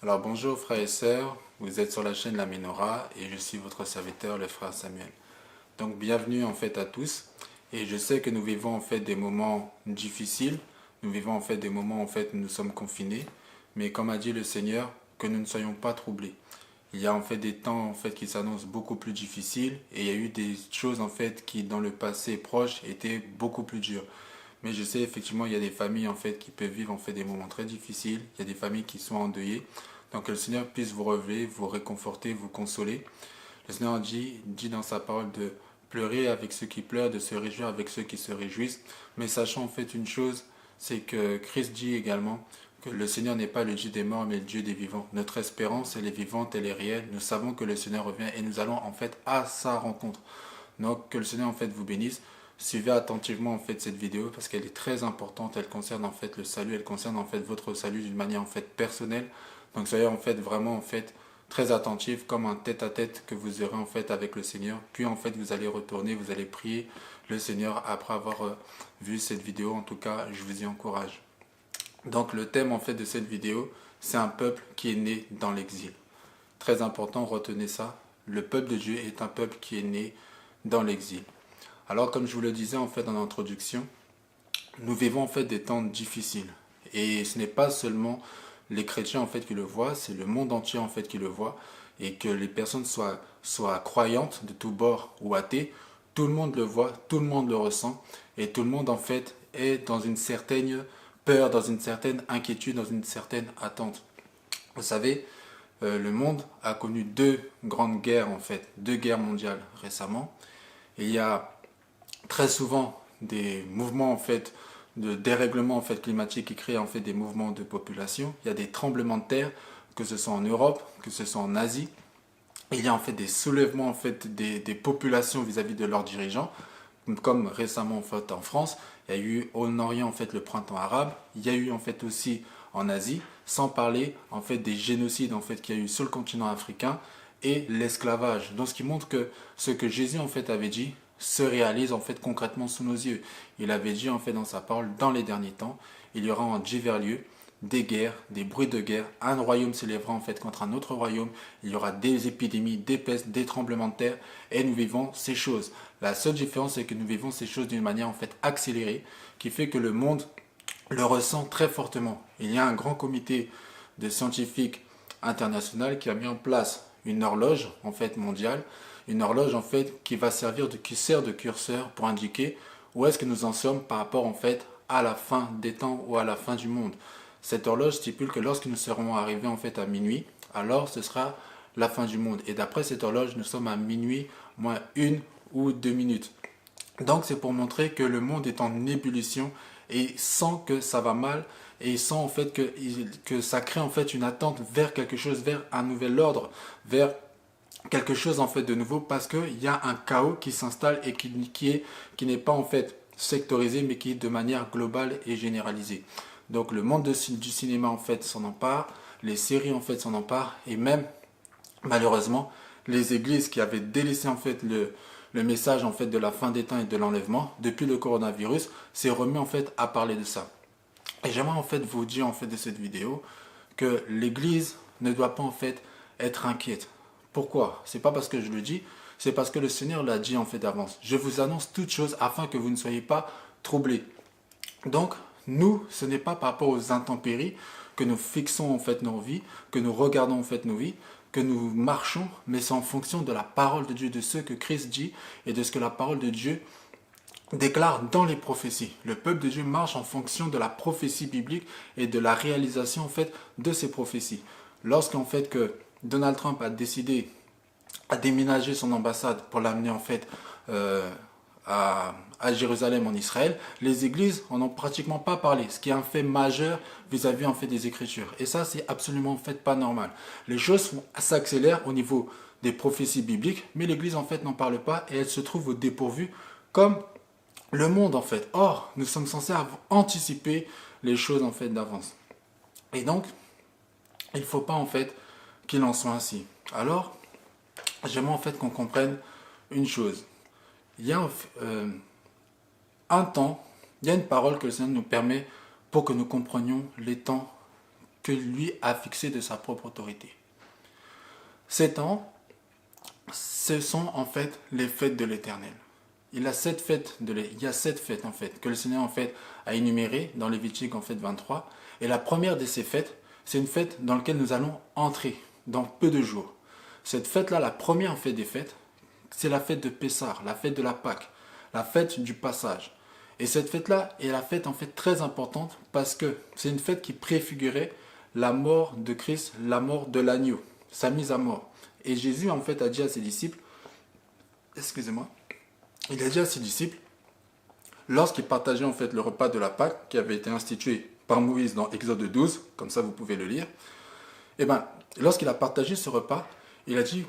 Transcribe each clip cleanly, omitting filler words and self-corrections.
Alors bonjour frères et sœurs, vous êtes sur la chaîne La Ménorah et je suis votre serviteur le frère Samuel. Donc bienvenue en fait à tous et je sais que nous vivons en fait des moments difficiles, nous vivons en fait des moments en fait où nous sommes confinés, mais comme a dit le Seigneur, que nous ne soyons pas troublés. Il y a en fait des temps en fait qui s'annoncent beaucoup plus difficiles et il y a eu des choses en fait qui dans le passé proche étaient beaucoup plus dures. Mais je sais effectivement il y a des familles en fait qui peuvent vivre en fait des moments très difficiles, il y a des familles qui sont endeuillées. Donc que le Seigneur puisse vous relever, vous réconforter, vous consoler. Le Seigneur dit dans sa parole de pleurer avec ceux qui pleurent, de se réjouir avec ceux qui se réjouissent. Mais sachant en fait une chose, c'est que Christ dit également que le Seigneur n'est pas le Dieu des morts, mais le Dieu des vivants. Notre espérance, elle est vivante, elle est réelle. Nous savons que le Seigneur revient et nous allons en fait à sa rencontre. Donc que le Seigneur en fait vous bénisse. Suivez attentivement en fait cette vidéo parce qu'elle est très importante. Elle concerne en fait le salut, elle concerne en fait votre salut d'une manière en fait personnelle. Donc soyez en fait vraiment en fait très attentifs comme un tête-à-tête que vous aurez en fait avec le Seigneur. Puis en fait vous allez retourner, vous allez prier le Seigneur après avoir vu cette vidéo. En tout cas, je vous y encourage. Donc le thème en fait de cette vidéo, c'est un peuple qui est né dans l'exil. Très important, retenez ça. Le peuple de Dieu est un peuple qui est né dans l'exil. Alors comme je vous le disais en fait en introduction, nous vivons en fait des temps difficiles. Et ce n'est pas seulement les chrétiens en fait qui le voient, c'est le monde entier en fait qui le voit. Et que les personnes soient croyantes de tous bords ou athées, tout le monde le voit, tout le monde le ressent. Et tout le monde en fait est dans une certaine peur, dans une certaine inquiétude, dans une certaine attente. Vous savez, le monde a connu deux grandes guerres en fait, deux guerres mondiales récemment. Et il y a très souvent des mouvements en fait de dérèglement en fait climatique qui créent en fait des mouvements de population. Il y a des tremblements de terre, que ce soit en Europe, que ce soit en Asie. Il y a en fait des soulèvements en fait des populations vis-à-vis de leurs dirigeants, comme récemment en fait en France. Il y a eu au Orient en fait le printemps arabe. Il y a eu en fait aussi en Asie, sans parler en fait des génocides en fait qu'il y a eu sur le continent africain et l'esclavage. Donc ce qui montre que ce que Jésus en fait avait dit se réalise en fait concrètement sous nos yeux. Il avait dit en fait dans sa parole, dans les derniers temps, il y aura en divers lieux des guerres, des bruits de guerre, un royaume s'élèvera en fait contre un autre royaume, il y aura des épidémies, des pestes, des tremblements de terre, et nous vivons ces choses. La seule différence, c'est que nous vivons ces choses d'une manière en fait accélérée, qui fait que le monde le ressent très fortement. Il y a un grand comité de scientifiques international qui a mis en place une horloge en fait mondiale, une horloge en fait qui sert de curseur pour indiquer où est-ce que nous en sommes par rapport en fait à la fin des temps ou à la fin du monde. Cette horloge stipule que lorsque nous serons arrivés en fait à minuit, alors ce sera la fin du monde. Et d'après cette horloge, nous sommes à minuit moins 1 ou 2 minutes. Donc c'est pour montrer que le monde est en ébullition et sent que ça va mal et sent en fait que ça crée en fait une attente vers quelque chose, vers un nouvel ordre, vers quelque chose en fait de nouveau parce qu'il y a un chaos qui s'installe et qui n'est pas en fait sectorisé mais qui est de manière globale et généralisée. Donc le monde du cinéma en fait s'en empare, les séries en fait s'en emparent et même malheureusement les églises qui avaient délaissé en fait le message en fait de la fin des temps et de l'enlèvement depuis le coronavirus s'est remis en fait à parler de ça. Et j'aimerais en fait vous dire en fait de cette vidéo que l'église ne doit pas en fait être inquiète. Pourquoi? C'est pas parce que je le dis, c'est parce que le Seigneur l'a dit en fait d'avance. Je vous annonce toutes choses afin que vous ne soyez pas troublés. Donc, nous, ce n'est pas par rapport aux intempéries que nous fixons en fait nos vies, que nous regardons en fait nos vies, que nous marchons, mais c'est en fonction de la parole de Dieu, de ce que Christ dit et de ce que la parole de Dieu déclare dans les prophéties. Le peuple de Dieu marche en fonction de la prophétie biblique et de la réalisation en fait de ces prophéties. Lorsqu'en fait que Donald Trump a décidé à déménager son ambassade pour l'amener en fait à Jérusalem en Israël, les églises en ont pratiquement pas parlé, ce qui est un fait majeur vis-à-vis en fait des Écritures. Et ça, c'est absolument en fait pas normal. Les choses s'accélèrent au niveau des prophéties bibliques, mais l'Église en fait n'en parle pas et elle se trouve au dépourvu comme le monde en fait. Or, nous sommes censés anticiper les choses en fait d'avance. Et donc, il ne faut pas en fait qu'il en soit ainsi. Alors, j'aimerais en fait qu'on comprenne une chose. Il y a un temps, il y a une parole que le Seigneur nous permet pour que nous comprenions les temps que lui a fixées de sa propre autorité. Ces temps, ce sont en fait les fêtes de l'Éternel. Il y a 7 fêtes en fait que le Seigneur en fait a énumérées dans Lévitique en fait 23. Et la première de ces fêtes, c'est une fête dans laquelle nous allons entrer dans peu de jours. Cette fête-là, la première en fait des fêtes, c'est la fête de Pessah, la fête de la Pâque, la fête du passage. Et cette fête-là est la fête en fait très importante parce que c'est une fête qui préfigurait la mort de Christ, la mort de l'agneau, sa mise à mort. Et Jésus en fait a dit à ses disciples, il a dit à ses disciples, lorsqu'il partageait en fait le repas de la Pâque qui avait été institué par Moïse dans Exode 12, comme ça vous pouvez le lire, et lorsqu'il a partagé ce repas, il a dit,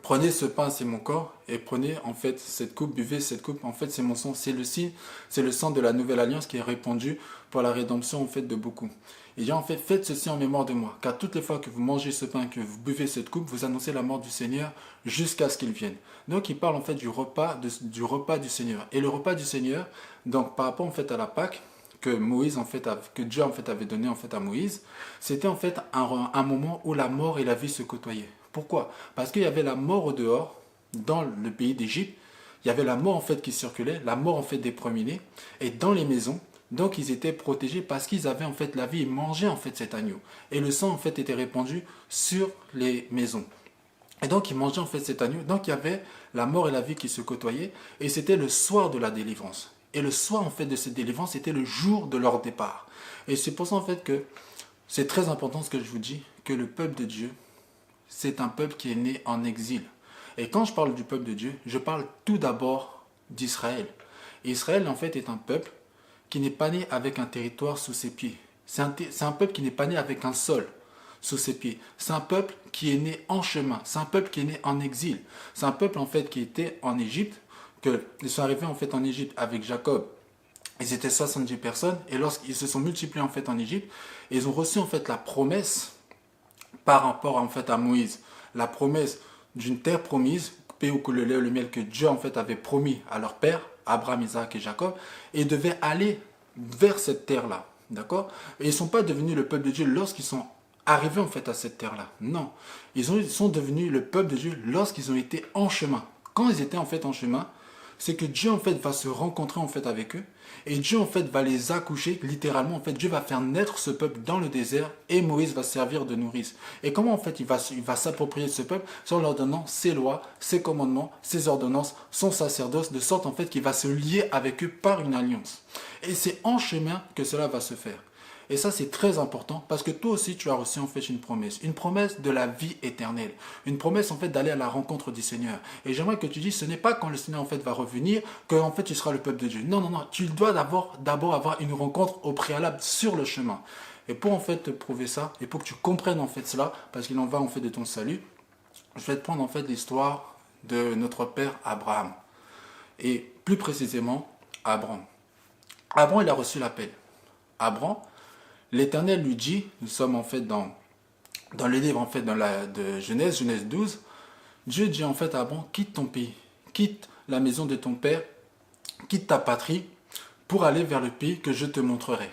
prenez ce pain, c'est mon corps, et prenez en fait cette coupe, buvez cette coupe, en fait c'est mon sang, c'est le signe, c'est le sang de la nouvelle alliance qui est répandu pour la rédemption en fait de beaucoup. Il dit en fait, faites ceci en mémoire de moi, car toutes les fois que vous mangez ce pain, que vous buvez cette coupe, vous annoncez la mort du Seigneur jusqu'à ce qu'il vienne. Donc il parle en fait du repas du Seigneur. Et le repas du Seigneur, donc par rapport en fait à la Pâque, que Dieu en fait avait donné en fait à Moïse, c'était en fait un moment où la mort et la vie se côtoyaient. Pourquoi? Parce qu'il y avait la mort au dehors, dans le pays d'Égypte, il y avait la mort en fait qui circulait, la mort en fait des premiers-nés, et dans les maisons, donc ils étaient protégés parce qu'ils avaient en fait la vie, ils mangeaient en fait cet agneau. Et le sang en fait était répandu sur les maisons. Et donc ils mangeaient en fait cet agneau, donc il y avait la mort et la vie qui se côtoyaient, et c'était le soir de la délivrance. Et le soir en fait de cette délivrance, c'était le jour de leur départ. Et c'est pour ça en fait que c'est très important ce que je vous dis, que le peuple de Dieu, c'est un peuple qui est né en exil. Et quand je parle du peuple de Dieu, je parle tout d'abord d'Israël. Israël en fait est un peuple qui n'est pas né avec un territoire sous ses pieds. C'est un peuple qui n'est pas né avec un sol sous ses pieds. C'est un peuple qui est né en chemin. C'est un peuple qui est né en exil. C'est un peuple en fait qui était en Égypte, qu'ils sont arrivés en fait en Égypte avec Jacob. Ils étaient 70 personnes et lorsqu'ils se sont multipliés en fait en Égypte, ils ont reçu en fait la promesse par rapport en fait à Moïse, la promesse d'une terre promise, pays où coule le lait et le miel que Dieu en fait avait promis à leur père, Abraham, Isaac et Jacob, et ils devaient aller vers cette terre-là, d'accord? Et ils ne sont pas devenus le peuple de Dieu lorsqu'ils sont arrivés en fait à cette terre-là, non. Ils sont devenus le peuple de Dieu lorsqu'ils ont été en chemin. Quand ils étaient en fait en chemin, c'est que Dieu en fait va se rencontrer en fait avec eux et Dieu en fait va les accoucher littéralement. En fait, Dieu va faire naître ce peuple dans le désert et Moïse va servir de nourrice. Et comment en fait il va s'approprier de ce peuple? C'est en leur donnant ses lois, ses commandements, ses ordonnances, son sacerdoce, de sorte en fait qu'il va se lier avec eux par une alliance. Et c'est en chemin que cela va se faire. Et ça, c'est très important parce que toi aussi, tu as reçu en fait une promesse de la vie éternelle, une promesse en fait d'aller à la rencontre du Seigneur. Et j'aimerais que tu dises, ce n'est pas quand le Seigneur en fait va revenir que en fait tu seras le peuple de Dieu. Non, non, non, tu dois d'abord avoir une rencontre au préalable sur le chemin. Et pour en fait te prouver ça, et pour que tu comprennes en fait cela, parce qu'il en va en fait de ton salut, je vais te prendre en fait l'histoire de notre père Abraham. Et plus précisément, Abraham. Abraham, il a reçu l'appel. Abraham, l'Éternel lui dit, nous sommes en fait dans le livre en fait de Genèse 12, Dieu dit en fait à Abraham, quitte ton pays, quitte la maison de ton père, quitte ta patrie pour aller vers le pays que je te montrerai.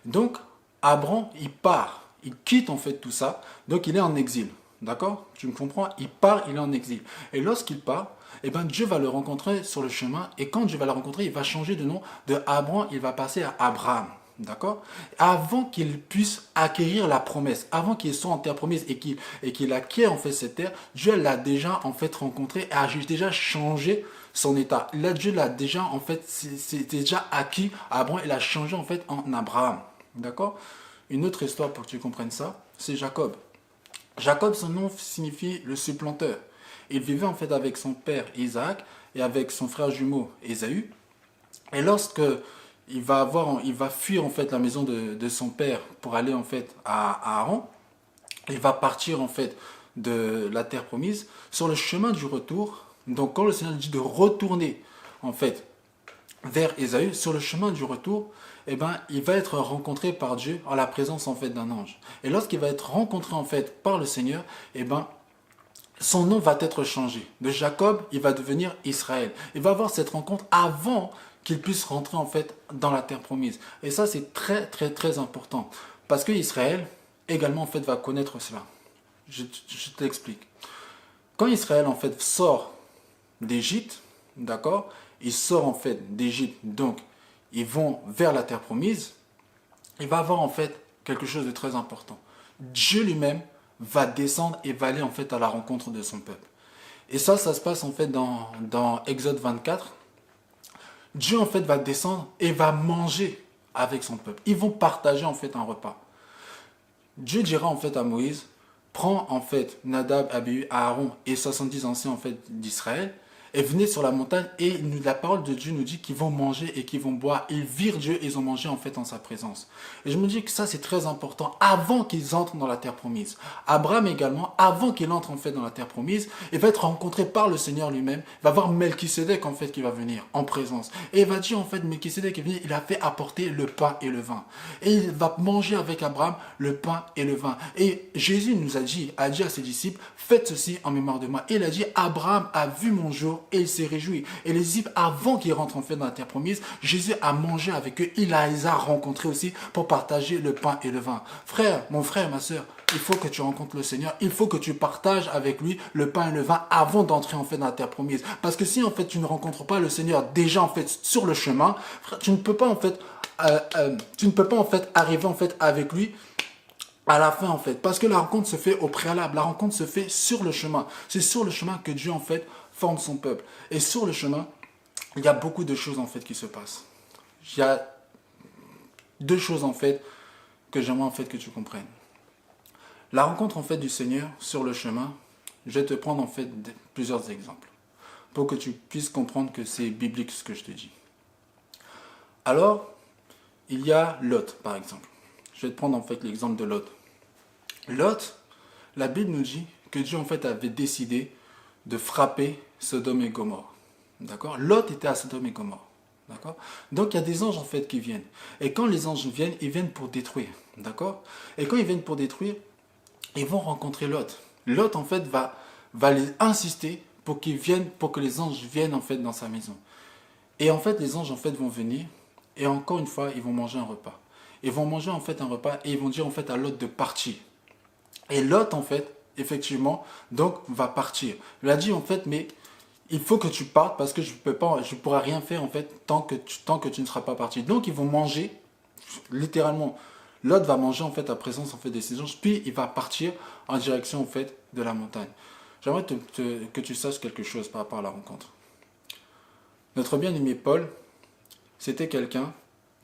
Donc Abraham, il part, il quitte en fait tout ça, donc il est en exil. D'accord? Tu me comprends? Il part, il est en exil. Et lorsqu'il part, eh ben Dieu va le rencontrer sur le chemin, et quand Dieu va le rencontrer, il va changer de nom, de Abraham, il va passer à Abraham. D'accord? Avant qu'il puisse acquérir la promesse, avant qu'il soit en terre promise et qu'il acquiert en fait cette terre, Dieu l'a déjà en fait rencontré et a déjà changé son état. Là, Dieu l'a déjà en fait, c'est déjà acquis. Abraham, il a changé en fait en Abraham. D'accord? Une autre histoire pour que tu comprennes ça, c'est Jacob. Jacob, son nom signifie le supplanteur. Il vivait en fait avec son père Isaac et avec son frère jumeau Ésaü. Et lorsque il va fuir en fait la maison de son père pour aller en fait à Haran. Il va partir en fait de la terre promise. Sur le chemin du retour, donc quand le Seigneur dit de retourner en fait vers Ésaü, sur le chemin du retour, eh ben, il va être rencontré par Dieu en la présence en fait d'un ange. Et lorsqu'il va être rencontré en fait par le Seigneur, eh ben, son nom va être changé. De Jacob, il va devenir Israël. Il va avoir cette rencontre avant qu'il puisse rentrer en fait dans la terre promise. Et ça, c'est très très très important. Parce que Israël également en fait va connaître cela. Je t'explique. Quand Israël en fait sort d'Égypte, d'accord, il sort en fait d'Égypte, donc ils vont vers la terre promise, il va avoir en fait quelque chose de très important. Dieu lui-même va descendre et va aller en fait à la rencontre de son peuple. Et ça se passe en fait dans Exode 24. Dieu en fait va descendre et va manger avec son peuple. Ils vont partager en fait un repas. Dieu dira en fait à Moïse, prends en fait Nadab, Abihu, Aaron et 70 anciens en fait d'Israël et venez sur la montagne et la parole de Dieu nous dit qu'ils vont manger et qu'ils vont boire. Ils virent Dieu et ils ont mangé en fait en sa présence. Et je me dis que ça c'est très important avant qu'ils entrent dans la terre promise. Abraham également, avant qu'il entre en fait dans la terre promise, il va être rencontré par le Seigneur lui-même. Il va voir Melchisédek en fait qui va venir en présence. Et il va dire en fait Melchisédek est venu, il a fait apporter le pain et le vin. Et il va manger avec Abraham le pain et le vin. Et Jésus nous a dit à ses disciples, faites ceci en mémoire de moi. Et il a dit, Abraham a vu mon jour et il s'est réjoui. Et les disciples, avant qu'ils rentrent en fait dans la terre promise, Jésus a mangé avec eux. Il les a rencontrés aussi pour partager le pain et le vin. Frère, ma soeur, il faut que tu rencontres le Seigneur. Il faut que tu partages avec lui le pain et le vin avant d'entrer en fait dans la terre promise. Parce que si en fait tu ne rencontres pas le Seigneur déjà en fait sur le chemin, frère, tu ne peux pas en fait arriver en fait avec lui à la fin en fait, parce que la rencontre se fait au préalable, la rencontre se fait sur le chemin. C'est sur le chemin que Dieu en fait forme son peuple. Et sur le chemin, il y a beaucoup de choses en fait qui se passent. Il y a deux choses en fait que j'aimerais en fait que tu comprennes. La rencontre en fait du Seigneur sur le chemin, je vais te prendre en fait plusieurs exemples pour que tu puisses comprendre que c'est biblique ce que je te dis. Alors, il y a Lot par exemple. Je vais te prendre en fait l'exemple de Lot. Lot, la Bible nous dit que Dieu en fait avait décidé de frapper Sodome et Gomorrhe. D'accord? Lot était à Sodome et Gomorrhe. D'accord? Donc il y a des anges en fait qui viennent. Et quand les anges viennent, ils viennent pour détruire. D'accord? Et quand ils viennent pour détruire, ils vont rencontrer Lot. Lot en fait va les insister pour qu'ils viennent, pour que les anges viennent en fait dans sa maison. Et en fait les anges en fait vont venir et encore une fois ils vont manger un repas. Ils vont manger en fait un repas et ils vont dire en fait à Lot de partir. Et Lot en fait, effectivement, donc va partir. Il a dit en fait, mais il faut que tu partes parce que je ne pourrai rien faire en fait tant que tu ne seras pas parti. Donc ils vont manger, littéralement. Lot va manger en fait à présence en fait des anges, puis il va partir en direction en fait de la montagne. J'aimerais que tu saches quelque chose par rapport à la rencontre. Notre bien-aimé Paul, c'était quelqu'un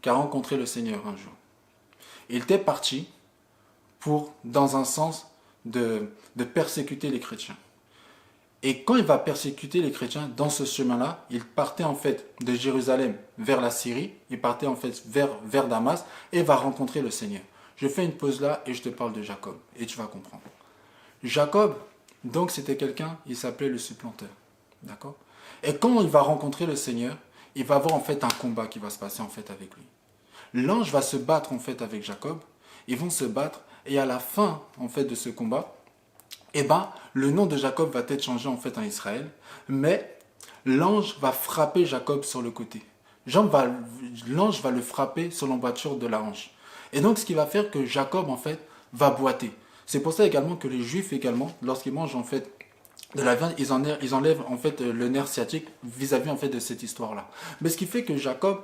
qui a rencontré le Seigneur un jour. Il était parti pour, dans un sens, de persécuter les chrétiens. Et quand il va persécuter les chrétiens, dans ce chemin-là, il partait en fait de Jérusalem vers la Syrie, il partait en fait vers Damas et va rencontrer le Seigneur. Je fais une pause là et je te parle de Jacob et tu vas comprendre. Jacob, donc c'était quelqu'un, il s'appelait le supplanteur. D'accord? Et quand il va rencontrer le Seigneur, il va avoir en fait un combat qui va se passer en fait avec lui. L'ange va se battre en fait avec Jacob, ils vont se battre et à la fin en fait de ce combat, eh ben, le nom de Jacob va être changé en fait en Israël, mais l'ange va frapper Jacob sur le côté. L'ange va le frapper sur l'emboîture de la hanche. Et donc ce qui va faire que Jacob en fait va boiter. C'est pour ça également que les Juifs également, lorsqu'ils mangent en fait de la viande, ils enlèvent en fait le nerf sciatique vis-à-vis en fait de cette histoire-là. Mais ce qui fait que Jacob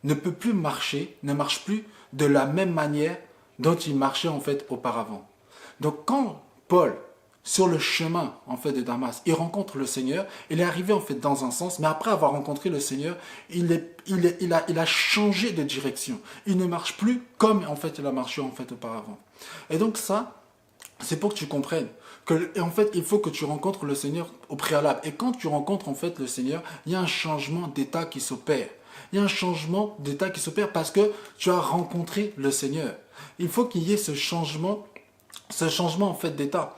ne peut plus marcher, ne marche plus de la même manière dont il marchait en fait auparavant. Donc quand Paul, sur le chemin en fait de Damas, il rencontre le Seigneur, il est arrivé en fait dans un sens, mais après avoir rencontré le Seigneur, il a changé de direction. Il ne marche plus comme en fait il a marché en fait auparavant. Et donc ça, c'est pour que tu comprennes que en fait il faut que tu rencontres le Seigneur au préalable. Et quand tu rencontres en fait le Seigneur, il y a un changement d'état qui s'opère. Il y a un changement d'état qui s'opère parce que tu as rencontré le Seigneur. Il faut qu'il y ait ce changement en fait d'état.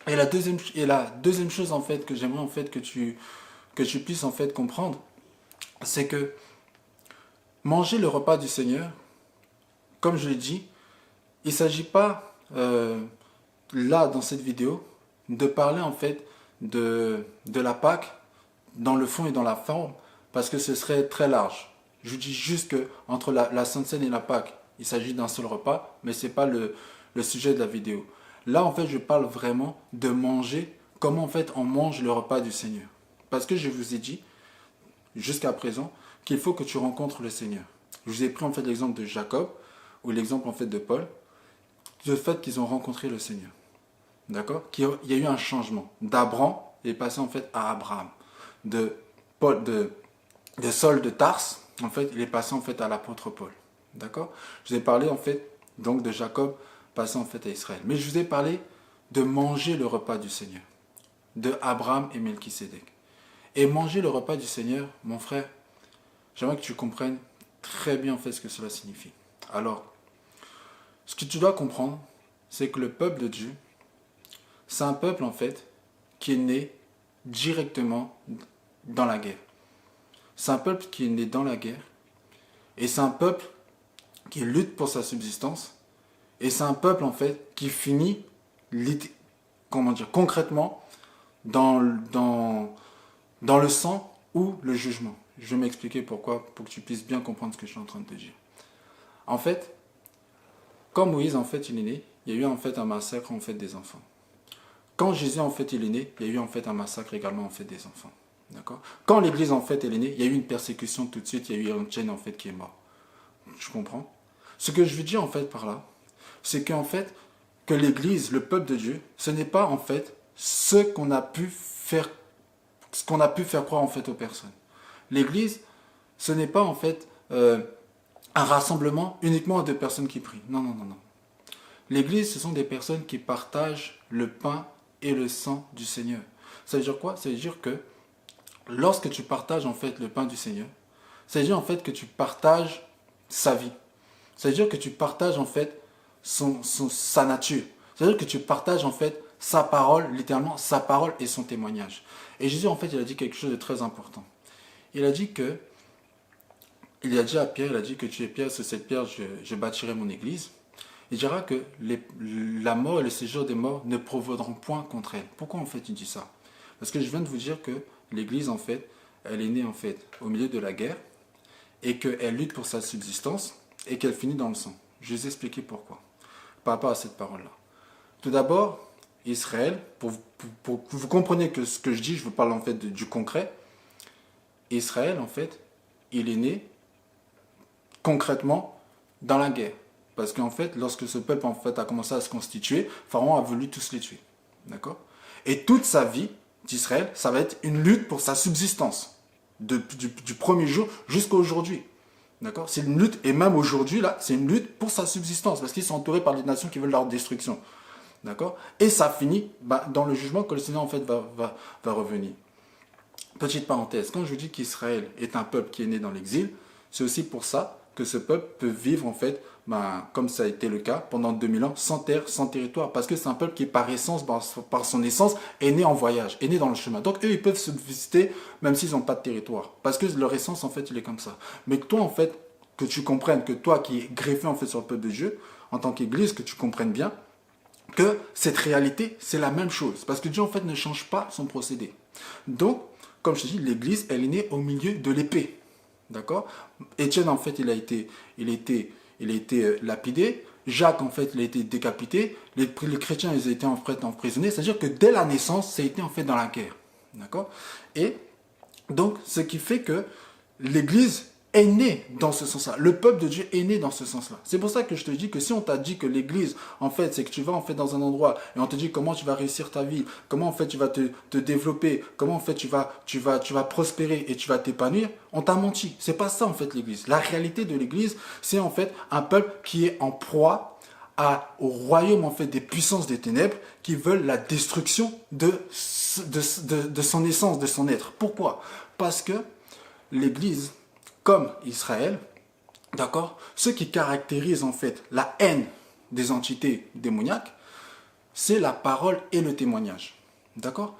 Et la deuxième chose en fait que j'aimerais en fait que tu puisses en fait comprendre, c'est que manger le repas du Seigneur, comme je l'ai dit, il ne s'agit pas là dans cette vidéo de parler en fait de la Pâque dans le fond et dans la forme parce que ce serait très large. Je dis juste que entre la Sainte Seine et la Pâque, Il s'agit d'un seul repas, mais ce n'est pas le sujet de la vidéo. Là, en fait, je parle vraiment de manger, comment en fait on mange le repas du Seigneur. Parce que je vous ai dit, jusqu'à présent, qu'il faut que tu rencontres le Seigneur. Je vous ai pris en fait l'exemple de Jacob, ou l'exemple en fait de Paul, le fait qu'ils ont rencontré le Seigneur. D'accord? Il y a eu un changement. d'Abraham est passé en fait à Abraham. De Saul de Tarse, en fait, il est passé en fait à l'apôtre Paul. D'accord? Je vous ai parlé en fait donc de Jacob passé en fait à Israël. Mais je vous ai parlé de manger le repas du Seigneur, de Abraham et Melchisédek. Et manger le repas du Seigneur, mon frère, j'aimerais que tu comprennes très bien en fait ce que cela signifie. Alors, ce que tu dois comprendre, c'est que le peuple de Dieu, c'est un peuple en fait qui est né directement dans la guerre. C'est un peuple qui est né dans la guerre et c'est un peuple qui lutte pour sa subsistance et c'est un peuple en fait qui finit concrètement dans le sang ou le jugement. Je vais m'expliquer pourquoi pour que tu puisses bien comprendre ce que je suis en train de te dire. En fait, quand Moïse en fait il est né, il y a eu en fait un massacre en fait des enfants. Quand Jésus en fait il est né, il y a eu en fait un massacre également en fait des enfants. D'accord? Quand l'Église en fait elle est née, il y a eu une persécution tout de suite, il y a eu un chaîne en fait qui est mort. Je comprends? Ce que je veux dire en fait par là, c'est qu'en fait que l'Église, le peuple de Dieu, ce n'est pas en fait ce qu'on a pu faire croire en fait aux personnes. L'Église, ce n'est pas en fait un rassemblement uniquement de personnes qui prient. Non, non, non, non. L'Église, ce sont des personnes qui partagent le pain et le sang du Seigneur. Ça veut dire quoi? Ça veut dire que lorsque tu partages en fait le pain du Seigneur, ça veut dire en fait que tu partages sa vie. Ça veut dire que tu partages en fait sa nature. Ça veut dire que tu partages en fait sa parole, littéralement sa parole et son témoignage. Et Jésus en fait il a dit quelque chose de très important. Il a dit à Pierre, il a dit que tu es Pierre, sur cette pierre je bâtirai mon église. Il dira que la mort et le séjour des morts ne provoqueront point contre elle. Pourquoi en fait il dit ça? Parce que je viens de vous dire que l'église en fait, elle est née en fait au milieu de la guerre et qu'elle lutte pour sa subsistance et qu'elle finit dans le sang. Je vais vous expliquer pourquoi par rapport à cette parole-là. Tout d'abord, Israël, pour que vous compreniez que ce que je dis, je vous parle en fait du concret. Israël en fait, il est né concrètement dans la guerre. Parce qu'en fait, lorsque ce peuple en fait, a commencé à se constituer, Pharaon a voulu tous les tuer. D'accord? Et toute sa vie d'Israël, ça va être une lutte pour sa subsistance. Du premier jour jusqu'à aujourd'hui. D'accord? C'est une lutte, et même aujourd'hui, là, c'est une lutte pour sa subsistance. Parce qu'ils sont entourés par des nations qui veulent leur destruction. D'accord? Et ça finit dans le jugement que le Seigneur en fait va revenir. Petite parenthèse, quand je vous dis qu'Israël est un peuple qui est né dans l'exil, c'est aussi pour ça que ce peuple peut vivre en fait, comme ça a été le cas pendant 2000 ans, sans terre, sans territoire. Parce que c'est un peuple qui par essence, par son essence, est né en voyage, est né dans le chemin. Donc eux, ils peuvent subsister même s'ils n'ont pas de territoire. Parce que leur essence, en fait, il est comme ça. Mais que toi, en fait, que tu comprennes, que toi qui es greffé en fait sur le peuple de Dieu, en tant qu'Église, que tu comprennes bien que cette réalité, c'est la même chose. Parce que Dieu, en fait, ne change pas son procédé. Donc, comme je te dis, l'Église, elle est née au milieu de l'épée. D'accord? Étienne, en fait, il a été lapidé. Jacques, en fait, il a été décapité. Les chrétiens, ils ont été en fait emprisonnés. C'est-à-dire que dès la naissance, ça a été en fait dans la guerre. D'accord? Et donc, ce qui fait que l'Église est née dans ce sens-là. Le peuple de Dieu est né dans ce sens-là. C'est pour ça que je te dis que si on t'a dit que l'Église, en fait, c'est que tu vas en fait dans un endroit et on te dit comment tu vas réussir ta vie, comment en fait tu vas te développer, comment en fait tu vas prospérer et tu vas t'épanouir, on t'a menti. C'est pas ça en fait l'Église. La réalité de l'Église, c'est en fait un peuple qui est en proie au royaume en fait des puissances des ténèbres qui veulent la destruction de son essence, de son être. Pourquoi? Parce que l'Église, comme Israël, d'accord, ce qui caractérise en fait la haine des entités démoniaques, c'est la parole et le témoignage. D'accord?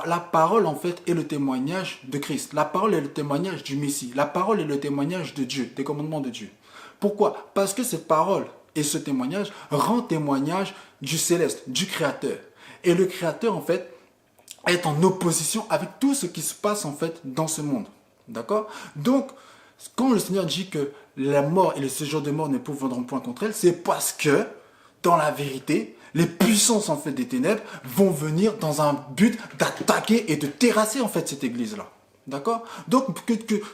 La parole en fait est le témoignage de Christ. La parole est le témoignage du Messie. La parole est le témoignage de Dieu, des commandements de Dieu. Pourquoi? Parce que cette parole et ce témoignage rend témoignage du céleste, du Créateur. Et le Créateur en fait est en opposition avec tout ce qui se passe en fait dans ce monde. D'accord? Donc, quand le Seigneur dit que la mort et le séjour de mort ne pourront point contre elle, c'est parce que, dans la vérité, les puissances en fait des ténèbres vont venir dans un but d'attaquer et de terrasser en fait cette église-là. D'accord? Donc,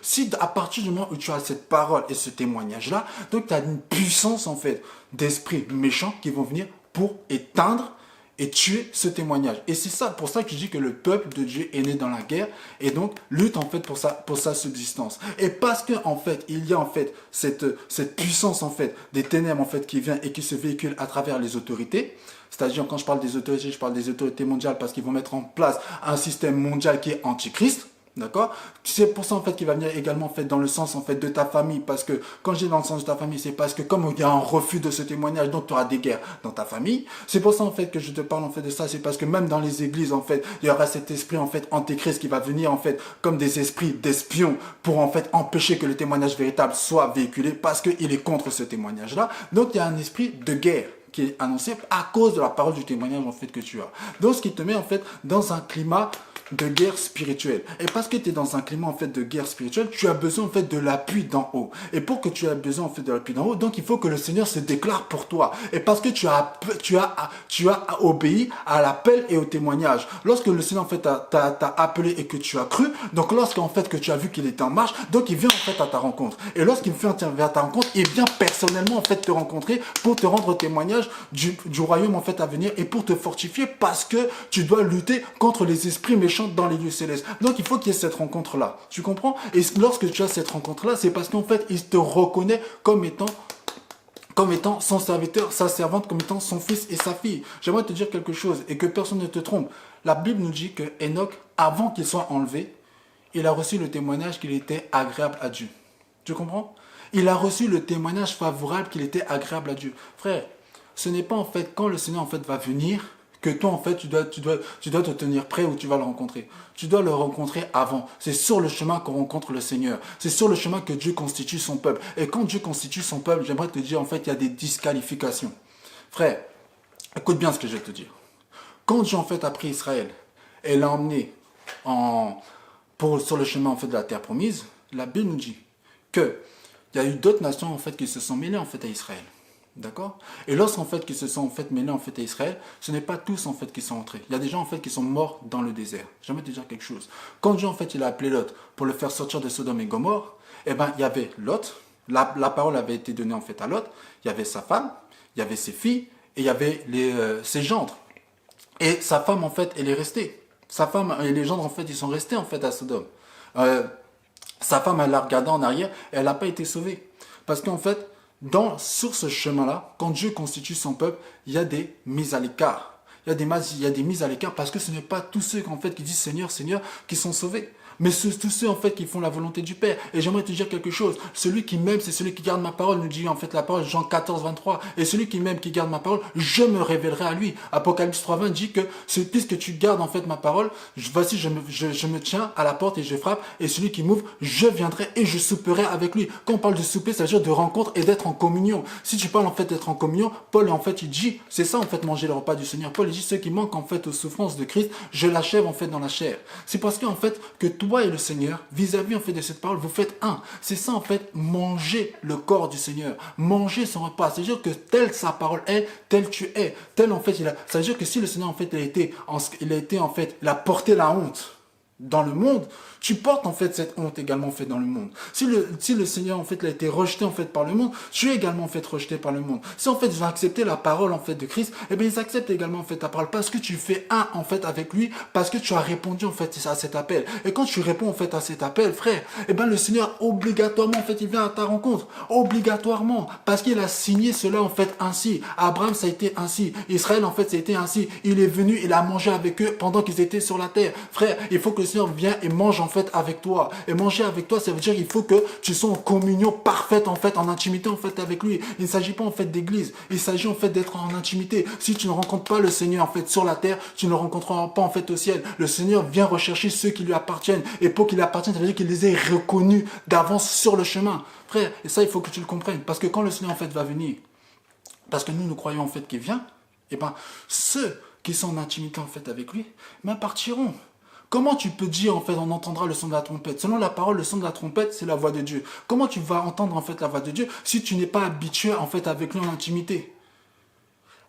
si à partir du moment où tu as cette parole et ce témoignage-là, donc tu as une puissance en fait d'esprits méchants qui vont venir pour éteindre et tuer ce témoignage. Et c'est ça, pour ça que je dis que le peuple de Dieu est né dans la guerre et donc lutte en fait pour sa subsistance. Et parce que en fait, il y a en fait cette puissance en fait des ténèbres en fait qui vient et qui se véhicule à travers les autorités. C'est-à-dire, quand je parle des autorités, je parle des autorités mondiales parce qu'ils vont mettre en place un système mondial qui est antichrist. D'accord? C'est pour ça en fait qu'il va venir également en fait dans le sens en fait de ta famille, parce que quand je dis dans le sens de ta famille, c'est parce que comme il y a un refus de ce témoignage, donc tu auras des guerres dans ta famille. C'est pour ça en fait que je te parle en fait de ça, c'est parce que même dans les églises en fait, il y aura cet esprit en fait antéchrist qui va venir en fait comme des esprits d'espions pour en fait empêcher que le témoignage véritable soit véhiculé parce qu'il est contre ce témoignage-là. Donc il y a un esprit de guerre qui est annoncé à cause de la parole du témoignage en fait que tu as. Donc ce qui te met en fait dans un climat de guerre spirituelle. Et parce que tu es dans un climat en fait de guerre spirituelle, tu as besoin en fait de l'appui d'en haut. Et pour que tu aies besoin en fait de l'appui d'en haut, donc il faut que le Seigneur se déclare pour toi. Et parce que tu as obéi à l'appel et au témoignage. Lorsque le Seigneur en fait t'a appelé et que tu as cru, donc lorsqu'en fait que tu as vu qu'il était en marche, donc il vient en fait à ta rencontre. Et lorsqu'il vient à ta rencontre, il vient personnellement en fait te rencontrer pour te rendre témoignage du royaume en fait à venir et pour te fortifier parce que tu dois lutter contre les esprits méchants dans les lieux célestes. Donc il faut qu'il y ait cette rencontre-là. Tu comprends? Et lorsque tu as cette rencontre-là, c'est parce qu'en fait, il te reconnaît comme étant son serviteur, sa servante, comme étant son fils et sa fille. J'aimerais te dire quelque chose et que personne ne te trompe. La Bible nous dit que Enoch, avant qu'il soit enlevé, il a reçu le témoignage qu'il était agréable à Dieu. Tu comprends? Il a reçu le témoignage favorable qu'il était agréable à Dieu. Frère, ce n'est pas en fait quand le Seigneur en fait va venir que toi en fait tu dois te tenir prêt où tu vas le rencontrer. Tu dois le rencontrer avant. C'est sur le chemin qu'on rencontre le Seigneur. C'est sur le chemin que Dieu constitue son peuple. Et quand Dieu constitue son peuple, j'aimerais te dire en fait il y a des disqualifications. Frère, écoute bien ce que je vais te dire. Quand Dieu en fait a pris Israël et l'a emmené sur le chemin en fait de la terre promise, la Bible nous dit que il y a eu d'autres nations en fait qui se sont mêlées en fait à Israël. D'accord? Et lorsqu'en fait qu'ils se sont en fait mêlés en fait à Israël, ce n'est pas tous en fait qui sont entrés. Il y a des gens en fait qui sont morts dans le désert. J'aimerais te dire quelque chose. Quand Dieu en fait il a appelé Lot pour le faire sortir de Sodome et Gomorrhe, eh ben il y avait Lot. La parole avait été donnée en fait à Lot. Il y avait sa femme, il y avait ses filles et il y avait ses gendres. Et sa femme en fait elle est restée. Sa femme et les gendres en fait ils sont restés en fait à Sodome. Sa femme elle l'a regardé en arrière et elle n'a pas été sauvée parce qu'en fait sur ce chemin-là, quand Dieu constitue son peuple, il y a des mises à l'écart. Il y a des mises à l'écart parce que ce n'est pas tous ceux en fait, qui disent Seigneur, Seigneur, qui sont sauvés. Mais tous ceux en fait qui font la volonté du Père. Et j'aimerais te dire quelque chose. Celui qui m'aime, c'est celui qui garde ma parole, nous dit en fait la parole Jean 14, 23. Et celui qui m'aime, qui garde ma parole, je me révélerai à lui. Apocalypse 3, 20 dit que puisque tu gardes en fait ma parole, voici je me tiens à la porte et je frappe. Et celui qui m'ouvre, je viendrai et je souperai avec lui. Quand on parle de souper, ça veut dire de rencontre et d'être en communion. Si tu parles en fait d'être en communion, Paul en fait il dit, c'est ça en fait manger le repas du Seigneur. Paul il dit ceux qui manquent en fait aux souffrances de Christ, je l'achève en fait dans la chair. C'est parce qu'en fait que toi et le Seigneur, vis-à-vis en fait de cette parole, vous faites un. C'est ça en fait, manger le corps du Seigneur, manger son repas. C'est-à-dire que telle sa parole est, tel tu es, tel en fait ça veut dire que si le Seigneur en fait il a porté la honte dans le monde, tu portes en fait cette honte également en fait dans le monde. Si le Seigneur en fait a été rejeté en fait par le monde, tu es également en fait rejeté par le monde. Si en fait ils ont accepté la parole en fait de Christ, eh bien ils acceptent également en fait ta parole parce que tu fais un en fait avec lui, parce que tu as répondu en fait à cet appel. Et quand tu réponds en fait à cet appel, frère, eh bien le Seigneur obligatoirement en fait il vient à ta rencontre, obligatoirement, parce qu'il a signé cela en fait ainsi. Abraham ça a été ainsi, Israël en fait ça a été ainsi. Il est venu, il a mangé avec eux pendant qu'ils étaient sur la terre. Frère, il faut que le Seigneur vienne et mange en fait avec toi. Et manger avec toi, ça veut dire qu'il faut que tu sois en communion parfaite en fait, en intimité en fait avec lui. Il ne s'agit pas en fait d'église, il s'agit en fait d'être en intimité. Si tu ne rencontres pas le Seigneur en fait sur la terre, tu ne le rencontreras pas en fait au ciel. Le Seigneur vient rechercher ceux qui lui appartiennent. Et pour qu'il appartienne, ça veut dire qu'il les ait reconnus d'avance sur le chemin. Frère, et ça il faut que tu le comprennes. Parce que quand le Seigneur en fait va venir, parce que nous croyons en fait qu'il vient, et ben ceux qui sont en intimité en fait avec lui, ben partiront. Comment tu peux dire, en fait, on entendra le son de la trompette? Selon la parole, le son de la trompette, c'est la voix de Dieu. Comment tu vas entendre, en fait, la voix de Dieu si tu n'es pas habitué, en fait, avec lui en intimité?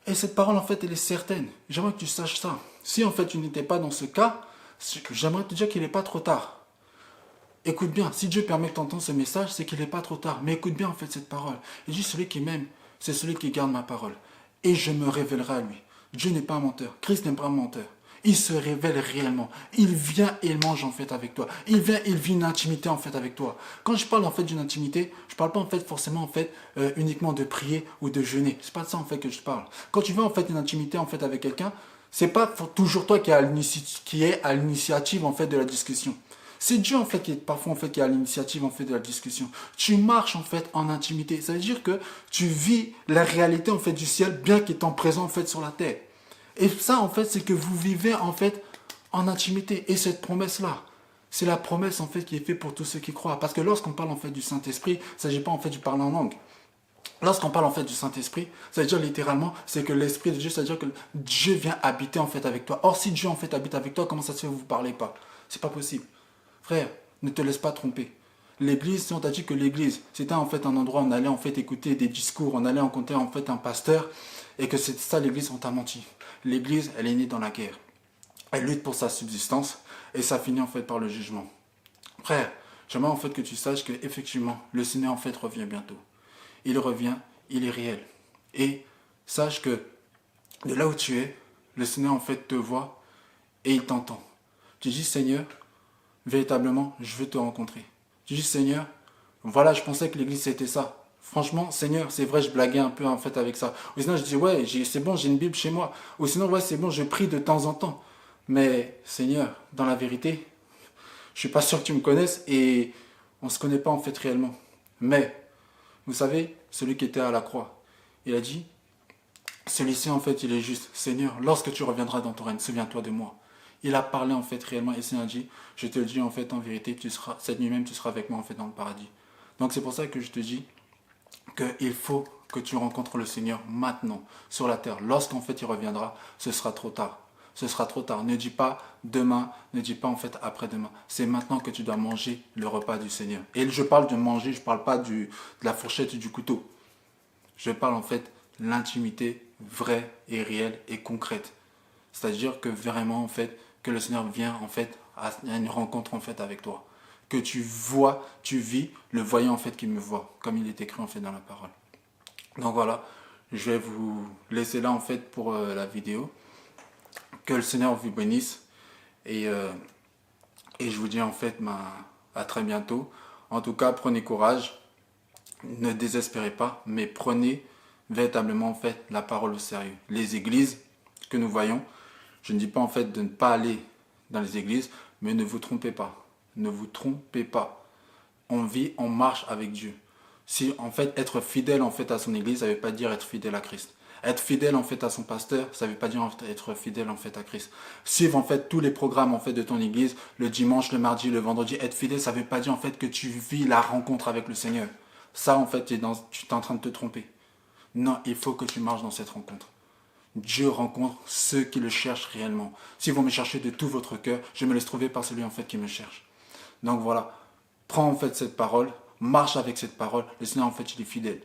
Et cette parole, en fait, elle est certaine. J'aimerais que tu saches ça. Si, en fait, tu n'étais pas dans ce cas, j'aimerais te dire qu'il n'est pas trop tard. Écoute bien, si Dieu permet que tu entends ce message, c'est qu'il n'est pas trop tard. Mais écoute bien, en fait, cette parole. Il dit, celui qui m'aime, c'est celui qui garde ma parole. Et je me révélerai à lui. Dieu n'est pas un menteur. Christ n'est pas un menteur. Il se révèle réellement. Il vient et il mange en fait avec toi. Il vient, il vit une intimité en fait avec toi. Quand je parle en fait d'une intimité, je parle pas en fait forcément en fait uniquement de prier ou de jeûner. C'est pas de ça en fait que je parle. Quand tu veux en fait une intimité en fait avec quelqu'un, c'est pas toujours toi qui est à l'initiative en fait de la discussion. C'est Dieu en fait qui est parfois en fait qui est à l'initiative en fait de la discussion. Tu marches en fait en intimité. Ça veut dire que tu vis la réalité en fait du ciel bien qu'étant présent en fait sur la terre. Et ça, en fait, c'est que vous vivez, en fait, en intimité. Et cette promesse-là, c'est la promesse, en fait, qui est faite pour tous ceux qui croient. Parce que lorsqu'on parle, en fait, du Saint-Esprit, il ne s'agit pas, en fait, du parler en langue. Lorsqu'on parle, en fait, du Saint-Esprit, ça veut dire littéralement, c'est que l'Esprit de Dieu, ça veut dire que Dieu vient habiter, en fait, avec toi. Or, si Dieu, en fait, habite avec toi, comment ça se fait que vous ne parlez pas? C'est pas possible. Frère, ne te laisse pas tromper. L'église, si on t'a dit que l'église, c'était en fait un endroit où on allait en fait écouter des discours, on allait rencontrer en fait un pasteur, et que c'est ça l'église, on t'a menti. L'église, elle est née dans la guerre. Elle lutte pour sa subsistance, et ça finit en fait par le jugement. Frère, j'aimerais en fait que tu saches que effectivement, le Seigneur en fait revient bientôt. Il revient, il est réel. Et sache que de là où tu es, le Seigneur en fait te voit et il t'entend. Tu dis, Seigneur, véritablement, je veux te rencontrer. Tu dis, Seigneur, voilà, je pensais que l'église c'était ça. Franchement, Seigneur, c'est vrai, je blaguais un peu en fait avec ça. Ou sinon, je dis, ouais, c'est bon, j'ai une Bible chez moi. Ou sinon, ouais, c'est bon, je prie de temps en temps. Mais, Seigneur, dans la vérité, je suis pas sûr que tu me connaisses et on se connaît pas en fait réellement. Mais, vous savez, celui qui était à la croix, il a dit, celui-ci en fait, il est juste. Seigneur, lorsque tu reviendras dans ton règne, souviens-toi de moi. Il a parlé en fait réellement et le Seigneur a dit, je te le dis en fait en vérité, cette nuit même tu seras avec moi en fait dans le paradis. Donc c'est pour ça que je te dis qu'il faut que tu rencontres le Seigneur maintenant sur la terre. Lorsqu'en fait il reviendra, ce sera trop tard. Ce sera trop tard. Ne dis pas demain, ne dis pas en fait après-demain. C'est maintenant que tu dois manger le repas du Seigneur. Et je parle de manger, je ne parle pas de la fourchette et du couteau. Je parle en fait de l'intimité vraie et réelle et concrète. C'est-à-dire que vraiment en fait, que le Seigneur vient en fait à une rencontre en fait avec toi. Que tu vois, tu vis le voyant en fait qui me voit, comme il est écrit en fait dans la parole. Donc voilà, je vais vous laisser là en fait pour la vidéo. Que le Seigneur vous bénisse et je vous dis en fait à très bientôt. En tout cas, prenez courage, ne désespérez pas, mais prenez véritablement en fait la parole au sérieux. Les églises que nous voyons, je ne dis pas en fait de ne pas aller dans les églises, mais ne vous trompez pas. Ne vous trompez pas. On vit, on marche avec Dieu. Si en fait être fidèle en fait à son église, ça ne veut pas dire être fidèle à Christ. Être fidèle en fait à son pasteur, ça ne veut pas dire être fidèle en fait à Christ. Suivre en fait tous les programmes en fait de ton église, le dimanche, le mardi, le vendredi, être fidèle, ça ne veut pas dire en fait que tu vis la rencontre avec le Seigneur. Ça en fait, tu es en train de te tromper. Non, il faut que tu marches dans cette rencontre. Dieu rencontre ceux qui le cherchent réellement. Si vous me cherchez de tout votre cœur, je me laisse trouver par celui en fait qui me cherche. Donc voilà, prends en fait cette parole, marche avec cette parole. Le Seigneur en fait il est fidèle.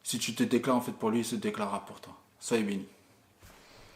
Si tu te déclares en fait pour lui, il se déclarera pour toi. Soyez bénis.